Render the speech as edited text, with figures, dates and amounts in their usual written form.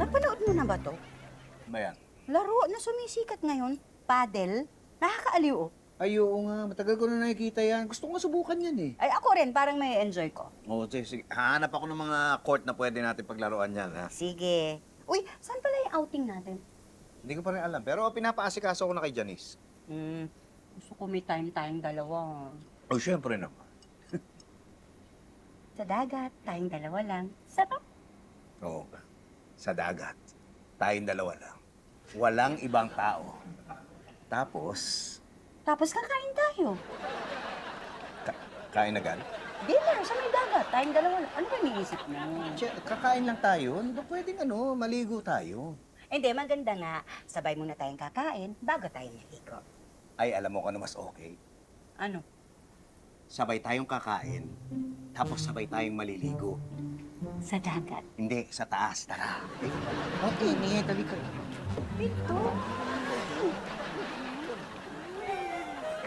Napanood mo na ba to? Ba yan? Laro na sumisikat ngayon. Paddle. Nakakaaliw, oh. Ay, oo nga. Matagal ko na nakikita yan. Gusto ko nga subukan yan eh. Ay, ako rin. Parang may enjoy ko. Oo, sige. Hahanap ako ng mga court na pwede natin paglaruan yan, ha? Sige. Uy, saan pala yung outing natin? Hindi ko pa rin alam. Pero pinapaasikaso ko na kay Janice. Gusto ko may time tayong dalawa. Oh, syempre naman. Sa dagat, tayong dalawa lang. Sarap. Oo. Sa dagat. Tayong dalawa lang. Walang ibang tao. Tapos kakain tayo. Kain agad? Dinner sa may dagat, tayong dalawa lang. Ano ba iniisip mo? Kakain lang tayo. Hindi ba pwedeng maligo tayo? Hindi, maganda nga. Sabay muna tayong kakain bago tayo naligo. Ay, alam mo kung ano mas okay? Ano? Sabay tayong kakain, tapos sabay tayong maliligo. Sa dagat. Hindi, sa taas. Tara. Okay, Nia, dali ka. Ito.